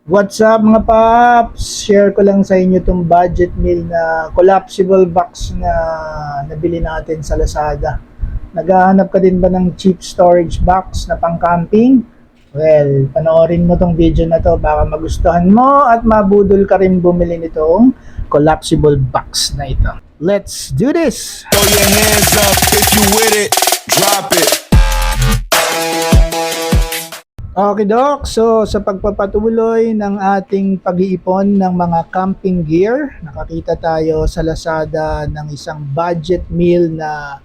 What's up mga paps? Share ko lang sa inyo itong budget meal na collapsible box na nabili natin sa Lazada. Naghahanap ka din ba ng cheap storage box na pang camping? Well, panoorin mo tong video na to, baka magustuhan mo at mabudol ka rin bumili nitong collapsible box na ito. Let's do this! Throw your hands up if you with it. Drop it. Okay, Doc. So, sa pagpapatuloy ng ating pag-iipon ng mga camping gear, nakakita tayo sa Lazada ng isang budget meal na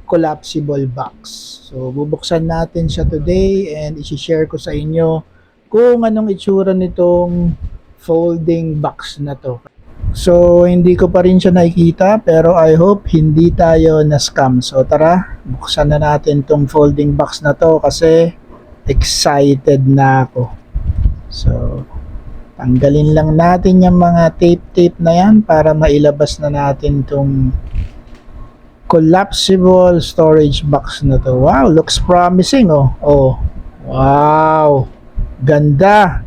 collapsible box. So, bubuksan natin siya today and isi-share ko sa inyo kung anong itsura nitong folding box na to. So, hindi ko pa rin siya nakikita pero I hope hindi tayo na-scam. So, tara, buksan na natin tong folding box na to kasi excited na ako. So, tanggalin lang natin yung mga tape na yan para mailabas na natin tong collapsible storage box na to. Wow, looks promising oh. Oh, wow. Ganda.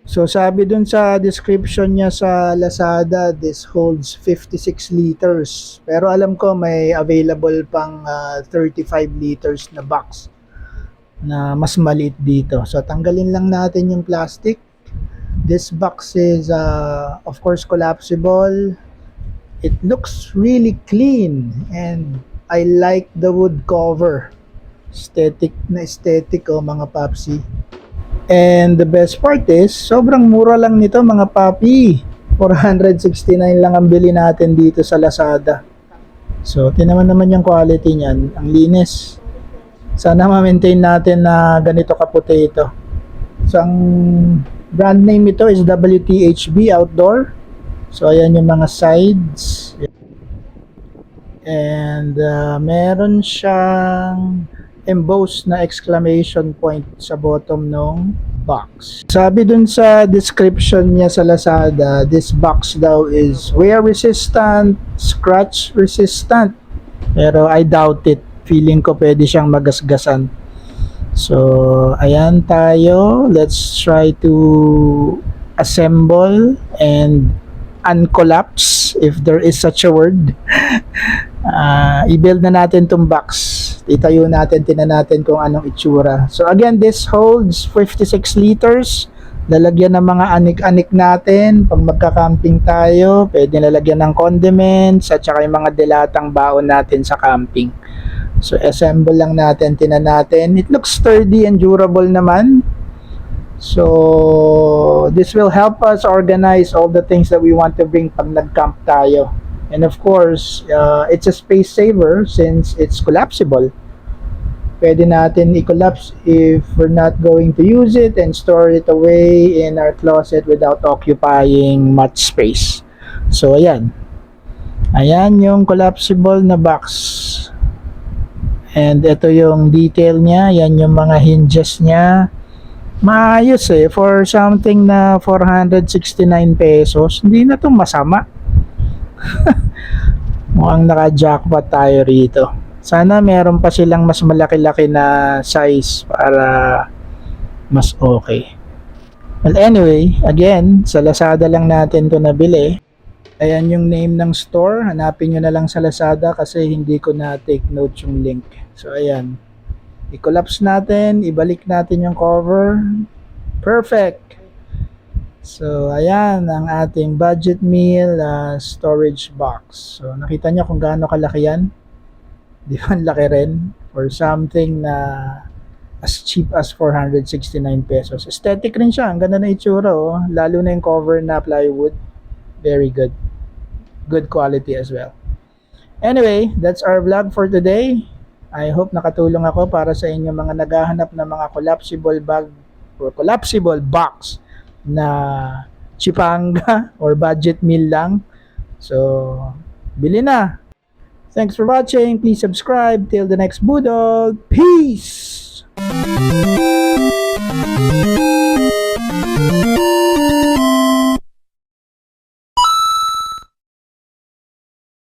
So, sabi dun sa description niya sa Lazada, this holds 56 liters. Pero alam ko may available pang 35 liters na box na mas maliit dito. So, tanggalin lang natin yung plastic. This box is, of course, collapsible. It looks really clean and I like the wood cover. Aesthetic na aesthetic oh mga papsi. And the best part is, sobrang mura lang nito mga papi. 469 lang ang bili natin dito sa Lazada. So, tinaman naman yung quality niyan. Ang linis. Sana ma-maintain natin na ganito kaputi ito. So, ang brand name ito is WTHB Outdoor. So, ayan yung mga sides. And meron siyang embossed na exclamation point sa bottom ng box. Sabi dun sa description niya sa Lazada, this box daw is wear resistant, scratch resistant. Pero I doubt it. Feeling ko pwede siyang magasgasan. So, ayan tayo. Let's try to assemble and uncollapse if there is such a word. I-build na natin tong box. Itayo natin, tinan natin kung anong itsura. So, again, this holds 56 liters. Lalagyan ng mga anik-anik natin. Pag magka-camping tayo, pwede lalagyan ng condiments at saka yung mga dilatang baon natin sa camping. So, assemble lang natin, tinan natin. It looks sturdy and durable naman. So, this will help us organize all the things that we want to bring pag nag-camp tayo. And of course, it's a space saver since it's collapsible. Pwede natin i-collapse if we're not going to use it and store it away in our closet without occupying much space. So, ayan. Ayan yung collapsible na box. And ito yung detail niya. Yan yung mga hinges niya. Maayos eh. For something na 469 pesos, hindi na itong masama. Mukhang naka-jackpot tayo rito. Sana meron pa silang mas malaki-laki na size para mas okay. Well, anyway, again, sa Lazada lang natin to nabili. Ayan yung name ng store. Hanapin nyo na lang sa Lazada kasi hindi ko na take note yung link. So, ayan. I-collapse natin. Ibalik natin yung cover. Perfect. So, ayan ang ating budget meal storage box. So, nakita nyo kung gaano kalaki yan? Di ba laki rin? For something na as cheap as 469 pesos. Aesthetic rin siya. Ang ganda na itsura. Oh. Lalo na yung cover na plywood. Very good. Good quality as well. Anyway, that's our vlog for today. I hope nakatulong ako para sa inyo mga naghahanap ng mga collapsible bag or collapsible box na chipanga or budget meal lang. So, bili na. Thanks for watching. Please subscribe. Till the next Budol. Peace!